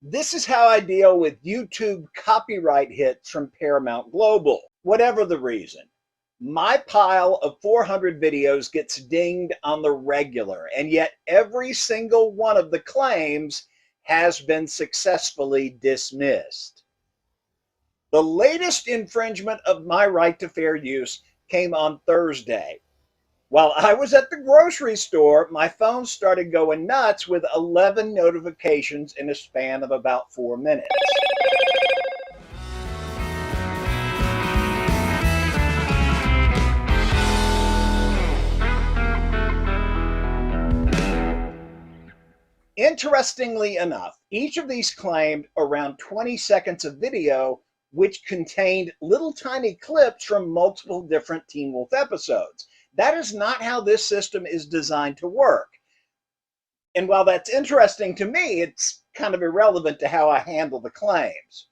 This is how I deal with YouTube copyright hits from Paramount Global. Whatever the reason, my pile of 400 videos gets dinged on the regular, and yet every single one of the claims has been successfully dismissed. The latest infringement of my right to fair use came on Thursday. While I was at the grocery store, my phone started going nuts with 11 notifications in a span of about 4 minutes. Interestingly enough, each of these claimed around 20 seconds of video, which contained little tiny clips from multiple different Teen Wolf episodes. That is not how this system is designed to work. And while that's interesting to me, it's kind of irrelevant to how I handle the claims.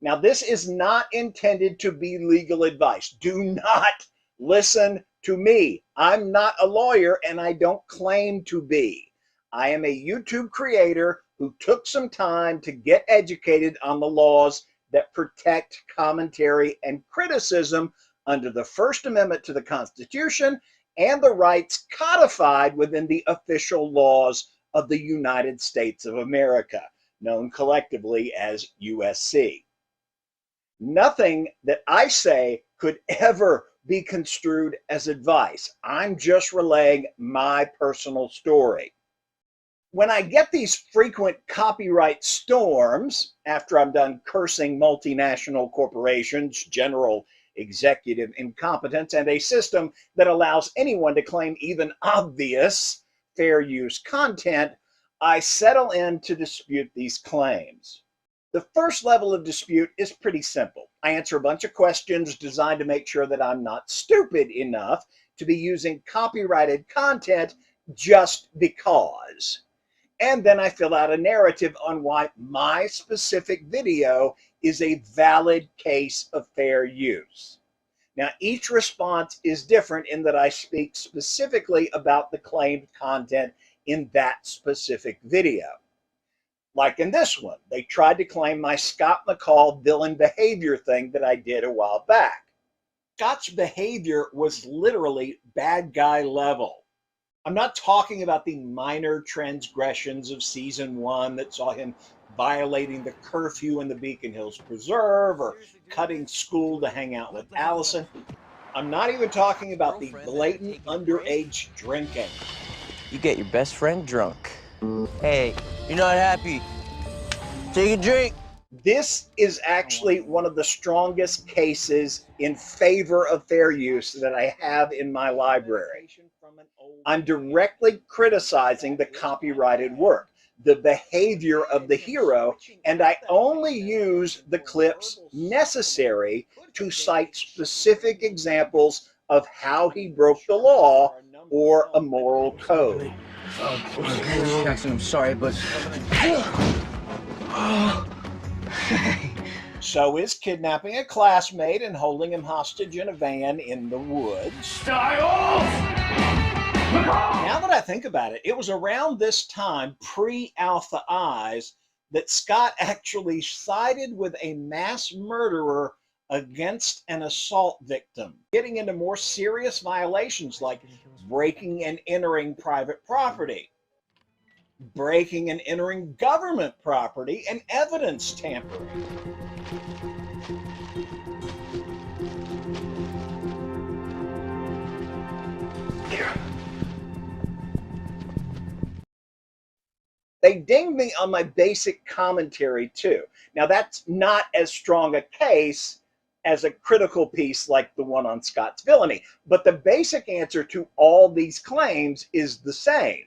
Now, this is not intended to be legal advice. Do not listen to me. I'm not a lawyer and I don't claim to be. I am a YouTube creator who took some time to get educated on the laws that protect commentary and criticism under the First Amendment to the Constitution and the rights codified within the official laws of the United States of America, known collectively as USC. Nothing that I say could ever be construed as advice. I'm just relaying my personal story. When I get these frequent copyright storms, after I'm done cursing multinational corporations, general executive incompetence, and a system that allows anyone to claim even obvious fair use content, I settle in to dispute these claims. The first level of dispute is pretty simple. I answer a bunch of questions designed to make sure that I'm not stupid enough to be using copyrighted content just because. And then I fill out a narrative on why my specific video is a valid case of fair use. Now, each response is different in that I speak specifically about the claimed content in that specific video. Like in this one, they tried to claim my Scott McCall villain behavior thing that I did a while back. Scott's behavior was literally bad guy level. I'm not talking about the minor transgressions of season 1 that saw him violating the curfew in the Beacon Hills Preserve or cutting school to hang out with Allison. I'm not even talking about the blatant underage drinking. You get your best friend drunk. Hey, you're not happy. Take a drink. This is actually one of the strongest cases in favor of fair use that I have in my library. I'm directly criticizing the copyrighted work, the behavior of the hero, and I only use the clips necessary to cite specific examples of how he broke the law or a moral code. Jackson, I'm sorry, but... So is kidnapping a classmate and holding him hostage in a van in the woods. Styles! Now that I think about it, it was around this time, pre-Alpha Eyes, that Scott actually sided with a mass murderer against an assault victim, getting into more serious violations like breaking and entering private property, breaking and entering government property, and evidence tampering. They dinged me on my basic commentary too. Now that's not as strong a case as a critical piece like the one on Scott's villainy, but the basic answer to all these claims is the same.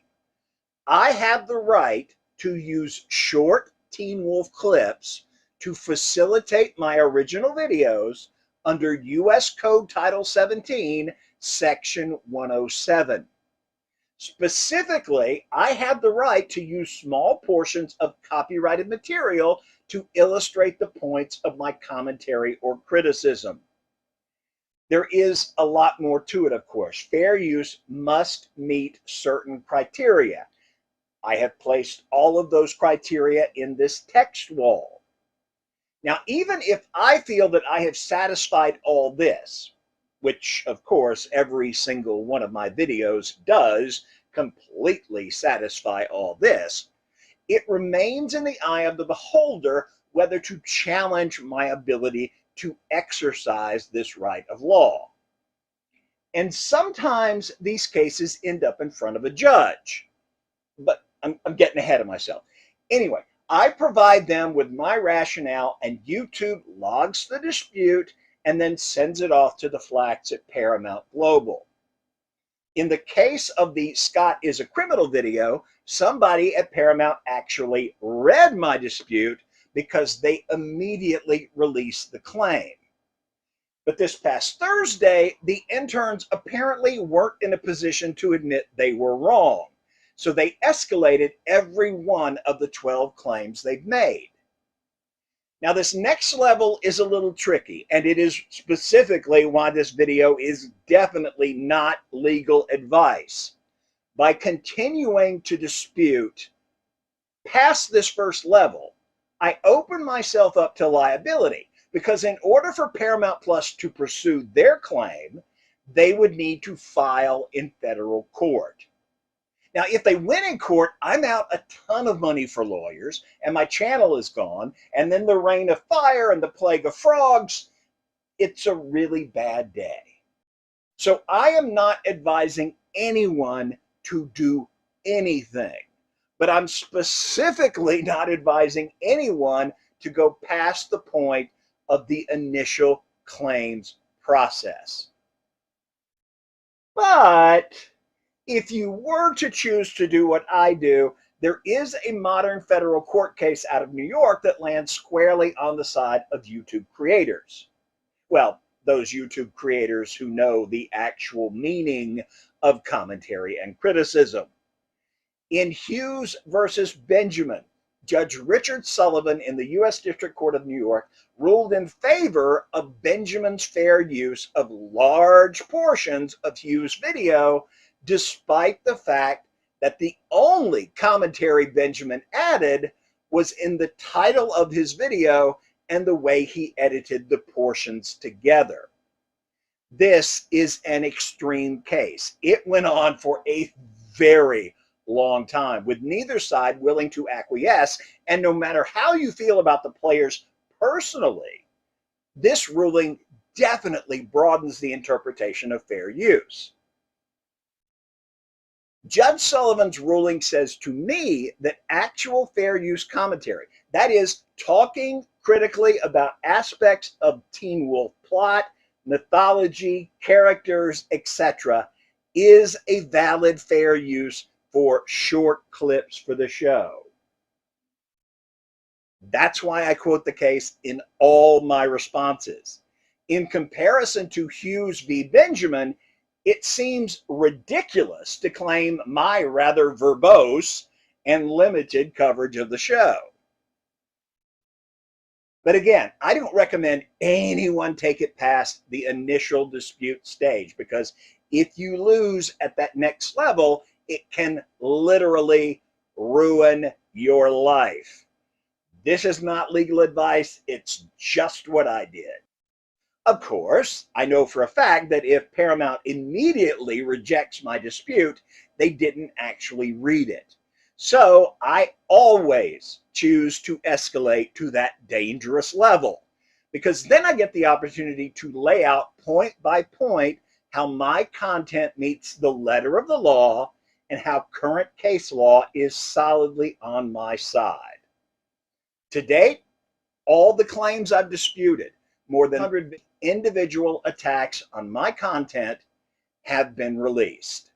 I have the right to use short Teen Wolf clips to facilitate my original videos under U.S. Code Title 17, Section 107. Specifically, I have the right to use small portions of copyrighted material to illustrate the points of my commentary or criticism. There is a lot more to it, of course. Fair use must meet certain criteria. I have placed all of those criteria in this text wall. Now, even if I feel that I have satisfied all this, which of course every single one of my videos does completely satisfy all this, it remains in the eye of the beholder whether to challenge my ability to exercise this right of law. And sometimes these cases end up in front of a judge. But I'm getting ahead of myself. Anyway, I provide them with my rationale, and YouTube logs the dispute and then sends it off to the flacks at Paramount Global. In the case of the Scott is a Criminal video, somebody at Paramount actually read my dispute because they immediately released the claim. But this past Thursday, the interns apparently weren't in a position to admit they were wrong. So they escalated every one of the 12 claims they've made. Now, this next level is a little tricky, and it is specifically why this video is definitely not legal advice. By continuing to dispute past this first level, I open myself up to liability, because in order for Paramount Plus to pursue their claim, they would need to file in federal court. Now, if they win in court, I'm out a ton of money for lawyers, and my channel is gone, and then the rain of fire and the plague of frogs, it's a really bad day. So I am not advising anyone to do anything, but I'm specifically not advising anyone to go past the point of the initial claims process. But if you were to choose to do what I do, there is a modern federal court case out of New York that lands squarely on the side of YouTube creators. Well, those YouTube creators who know the actual meaning of commentary and criticism. In Hughes versus Benjamin, Judge Richard Sullivan in the U.S. District Court of New York ruled in favor of Benjamin's fair use of large portions of Hughes' video, despite the fact that the only commentary Benjamin added was in the title of his video and the way he edited the portions together. This is an extreme case. It went on for a very long time, with neither side willing to acquiesce, and no matter how you feel about the players personally, this ruling definitely broadens the interpretation of fair use. Judge Sullivan's ruling says to me that actual fair use commentary, that is, talking critically about aspects of Teen Wolf plot, mythology, characters, etc., is a valid fair use for short clips for the show. That's why I quote the case in all my responses. In comparison to Hughes v. Benjamin, it seems ridiculous to claim my rather verbose and limited coverage of the show. But again, I don't recommend anyone take it past the initial dispute stage, because if you lose at that next level, it can literally ruin your life. This is not legal advice. It's just what I did. Of course, I know for a fact that if Paramount immediately rejects my dispute, they didn't actually read it. So I always choose to escalate to that dangerous level, because then I get the opportunity to lay out point by point how my content meets the letter of the law and how current case law is solidly on my side. To date, all the claims I've disputed, more than 100 individual attacks on my content, have been released.